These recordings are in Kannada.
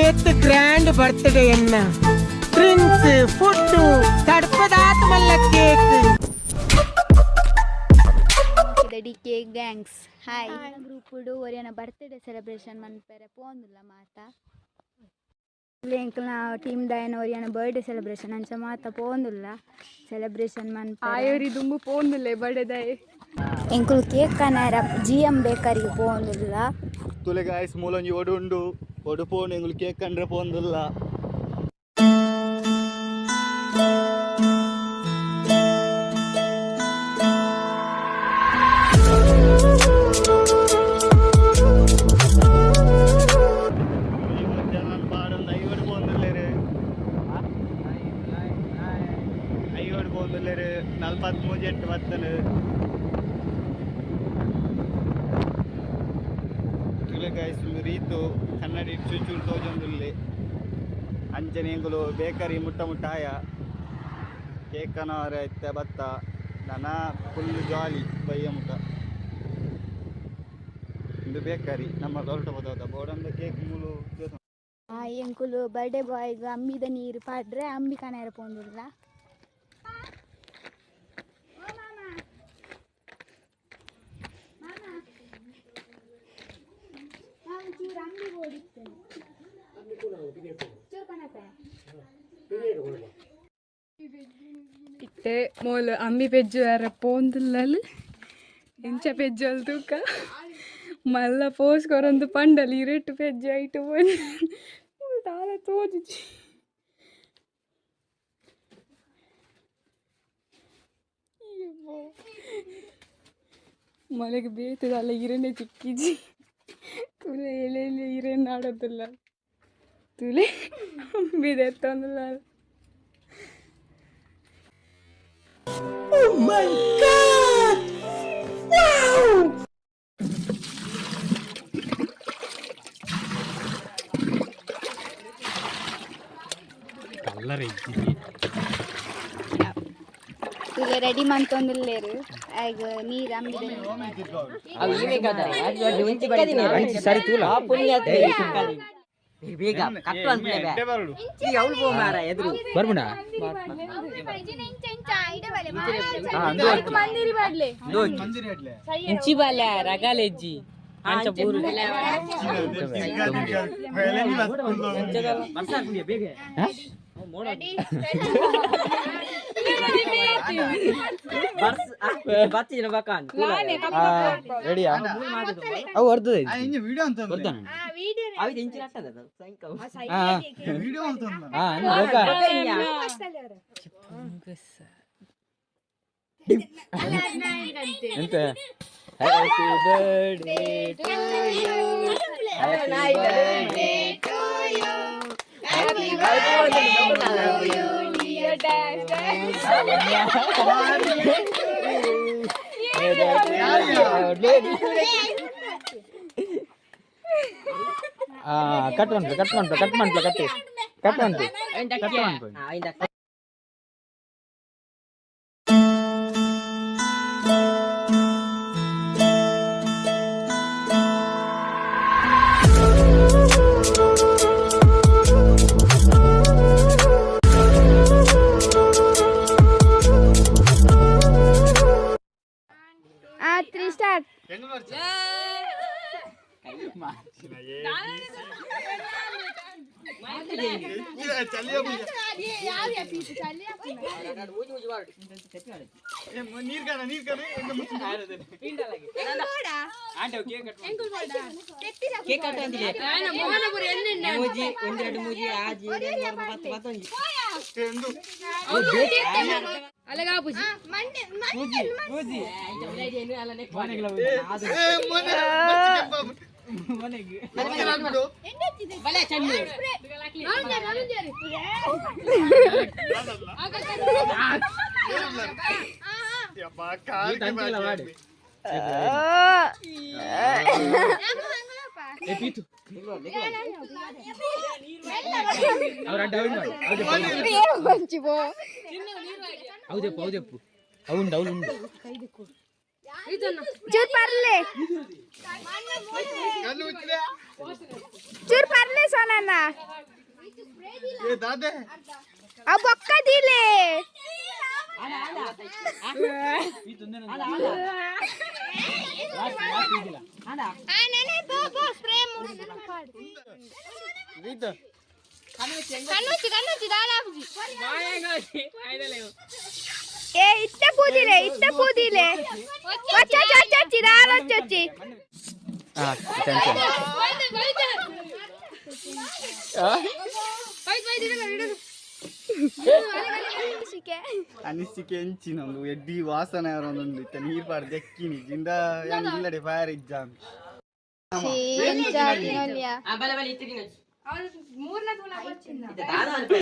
ಎತ್ತು ಗ್ರ್ಯಾಂಡ್ ಬರ್ತ್ಡೇ ಅನ್ನ ಡ್ರಿಂಕ್ಸ್ ಫುಡ್ ತಡ್ಪದಾತ ಮಲ್ಲ cake ready cake gangs hi group ಒರಿಯನ ಬರ್ತ್ಡೇ ಸೆಲೆಬ್ರೇಷನ್ ಮನ್ಪೆರೆ ಪೋಂದುಲ್ಲ ಮಾತ ಎಂಕಲ್ನ ಟೀಮ್ ದಯನ ಒರಿಯನ ಬರ್ತ್ಡೇ ಸೆಲೆಬ್ರೇಷನ್ ಅಂಚ ಮಾತ ಪೋಂದುಲ್ಲ ಸೆಲೆಬ್ರೇಷನ್ ಮನ್ಪೆರೆ ಆಯೋರಿ ದುಂಬು ಪೋಂದುಲ್ಲೆ ಬರ್ತ್ಡೇ ದಯ ಎಂಕುಲು ಕೇಕ್ ಕನಾರ GM ಬೇಕರಿಗೆ ಪೋಂದುಲ್ಲ ತುಲೆ ಗಾಯ್ಸ್ ಮೂಲೊಂಜಿ ಒಡುಂಡು ಒಡು ಪೋಂಡು ಎಂಗುಲು ಕೇಕ್ ಕಂಡ್ರೆ ಪೋಂದುಲ್ಲ ರೀತು ಕನ್ನಡಿ ಚೂಚೂರು ತೋಜೊಂದುಲ್ಲೆ ಅಂಚನೆಂಗುಲು ಬೇಕರಿ ಮುಟ್ಟ ಮುಟ್ಟಾಯ ಕೇಕನವರ ಎತ್ತ ಬತ್ತ ನನ ಫುಲ್ ಜಾಲಿ ಬಯ್ಯ ಮುಖ ಇದು ಬೇಕರಿ ನಮ್ಮ ದೊರಟ ಬದ ಬೋಡಂದ ಕೇಕ್ ಮೂಲು ಎಂಕುಲು ಬರ್ಡೇ ಬಾಯ್ಗ ಅಮ್ಮಿದ ನೀರು ಪಾಡ್ರೆ ಅಮ್ಮಿ ಕನಾರ ಪೋಂದುಲ್ಲ ಇತ್ತೆ ಮೋಲು ಅಮ್ಮಿ ಪೆಜ್ಜು ಯಾರ ಪೋಂದುಲ್ಲಲು ಎಂಚ ಪೆಜ್ಜಲ್ ತೂಕ ಮಲ್ಲ ಪೋಸ್ಕೊರೊಂದು ಪಂಡಲಿ ಇರೆಟ್ಟು ಪೆಜ್ಜೆ ಐಟು ಬಂದು ತಾಳ ತೋಜಿಜಿ ಮಲೆಗೆ ಬೇತದಲ್ಲ ಇರೆನೆ ಚಿಕ್ಕಿಜಿ ತುಲೆ ಎಲೆಯಲ್ಲಿ ಇರೆನ್ ಆಡೋದಿಲ್ಲ ತುಲೆ ಬಿದೆತ್ತೊಂದಿಲ್ಲ Oh my God! Wow! ಈಗ ರೆಡಿ ಮಾಡ್ತೊಂದಿಲ್ಲೇರು ಆಗ ನೀರು ಅಂಬಿದ ಸರಿ ತೂಲ ಬೇಗ ಕಟ್ಟು ಅನ್ಬಿಡವೆ ಈಗ ಅವಳು ಪೋ ಮಾರ ಎದುರು ಬರ್ಬುಣ ಇಂಚಿ ಬಾಲ ರಗಾಲೆಜ್ಜಿ ಅಂಚ ಬೂರು ಬೇಗ ಬರ್ತೀನಿ ಬಕಾನ್ ರೆಡಿಯಾ ಅವು ಅರ್ಧದ ವಿಡಿಯೋ ಅಂತ ಅವಿದ ಇಂಚಿನ ಅಟ್ಟದ ವಿಡಿಯೋ ಅಂತ ಎಂತ happy birthday to you happy birthday to you happy birthday to you dear dad cut start ಚೂರ್ ಪರ್ಲೆ ಸೋನಣ್ಣ दादे ಆ ಬೊಕ್ಕ ದಿಲೆ ఏ ఇట్ట పూదిలే వచ్చి దారొచ్చి ಅನಿಸಿಕೆ ಹೆಂಚಿನೊಂದು ಎಡ್ಡಿ ವಾಸನೆ ಅವರೊಂದು ಇತ್ತ ನೀರ್ ಪಾಡ್ ದೆಕ್ಕಿನಿ ಜಿಂದ ಇಲ್ಲಡೆ ಫೈರ್ ಎಕ್ಸಾಮ್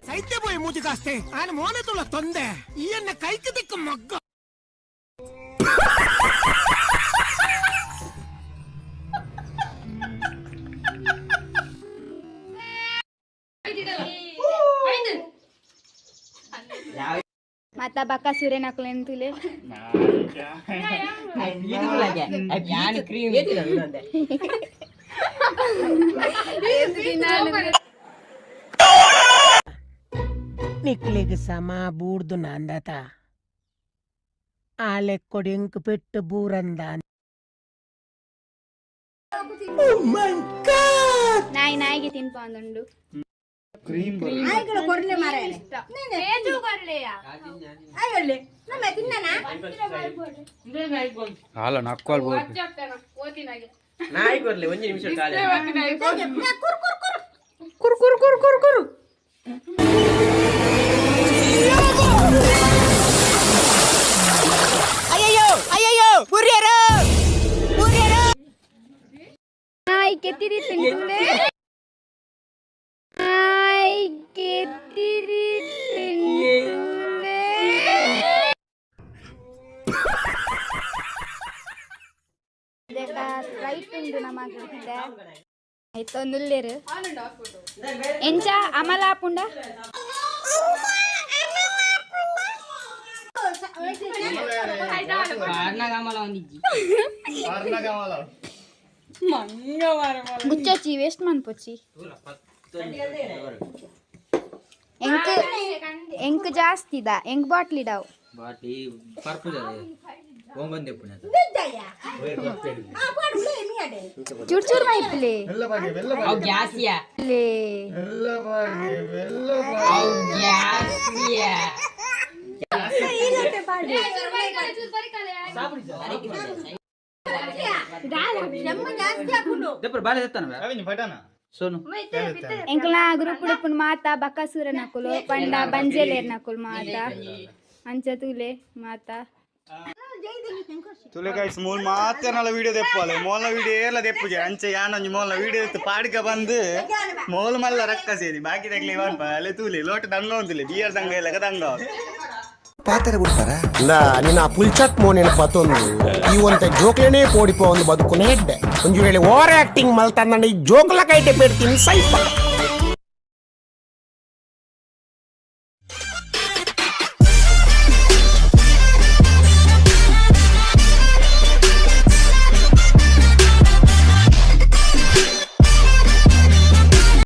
సైతే పోయి మూతి కాస్తే ఆయన మోనతుల తొందే ఈయన కైకి దిక్కు మగ్గ ಮಾತಾ ಬಕ್ಕ ಸೂರ್ಯ ನಕಲೇನ್ ತುಲೆ నిక్లికి సమా బూర్దు నాందత ఆలెక్కొడి ఇంకు పెట్టు బూరందా ನಾಯಿಗೆ ತಿನ್ಪಂದುಂಡು ಕ್ರೀಮ್ ಹಾಲ ನಕ್ಕೋಲ್ ನಾಯಿ ಕೊರ್ಲಿ ಒಂದು ನಿಮಿಷ ಕಾಲ ಕುರು ಕುರು ಕುರು ಕುರು ಕುರು అయ్యయ్యో బుర్రేరా ನಾಯಿ ಕೆತ್ತಿರಿ ತಿಂತುಲೆ ರೈಟ್ ಉಂಡು ನಮಗೆ ಆಯ್ತು ನುಲ್ಲೇರು ಎಂಚ ಅಮಲ ಆಪುಂಡ ಗುಚ್ಚಿ ವೇಸ್ಟ್ ಮನ್ಪೊಚ್ಚಿ ಎಂಕ್ ಜಾಸ್ತಿ ಇದ ಎಂಕ್ ಬಾಟ್ಲಿ ಇದಾವ್ ಬಾಟಿ ಪರ್ಪುದ ಒಂಗೊಂದೆ ಪುಣ ಚೂರ್ ಚೂರ್ ಮೈಪ್ಲೆ ಅವ್ ಗ್ಯಾಸಿಯಾ ಲೇ ಅವ್ ಗ್ಯಾಸಿಯಾ ಬಾಳೆ ದತ್ತಾನ ಸೋನು ಎಂಕಲ ಗ್ರೂಪ್ ಉಡುಪುನ್ ಮಾತಾ ಬಕಾಸುರ ನಕುಲು ಪಂಡ ಬಂಜೆಲೇರ್ ನಕುಲು ಮಾತಾ ಅಂಚ ತುಲೆ ಮಾತಾ ತುಲೆ ಗೈಸ್ ಮೂಲ ಮಾತೇನಲ್ಲ ವಿಡಿಯೋ ದೆಪ್ಪಲೆ ಮೂಲ ವಿಡಿಯೋ ಏಲ ದೆಪ್ಪುಜೆ ಅಂಚೆ ಯಾನೊಂಜಿ ಮೂಲ ವಿಡಿಯೋ ಎತ್ತು ಪಾಡ್ಕ ಬಂದು ಮೂಲ ಮಲ್ಲ ರಕ್ಕ ಸೇರಿ ಬಾಕಿ ತಗ್ಲಿ ಇವನ್ ಪಾಲೆ ತೂಲಿ ಲೋಟ ದಂಗ ಒಂದಿಲ್ಲ ಬಿಯರ್ ದಂಗ ಇಲ್ಲ ದಂಗ ಪಾತ್ರೆ ಕೊಡ್ತಾರಾ ನಿನ್ನ ಪುಲ್ಚಟ್ ಮೋನಿನ ಪತ್ತೊಂದು ಈ ಒಂತೆ ಜೋಕ್ಲೇನೇ ಪೋಡಿಪೋ ಒಂದು ಬದುಕು ನೆಡ್ಡೆ ಒಂದು ವೇಳೆ ಓವರ್ ಆಕ್ಟಿಂಗ್ ಮಲ್ತಾನ ಈ ಜೋಕ್ಲ ಕೈಟೆ ಪೆಡ್ತೀನಿ ಸೈಪ